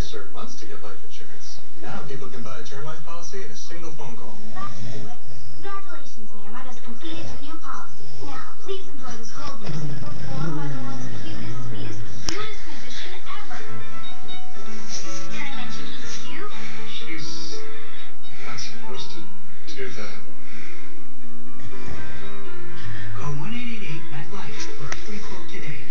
serve months to get life insurance. Now people can buy a term life policy in a single phone call. Let's do it. Congratulations, ma'am. I just completed your new policy. Now, please enjoy this hold music performed by the world's cutest, sweetest musician ever. Did I mention he's cute? She's not supposed to do that. Call 1-888-MAT-LIFE for a free quote today.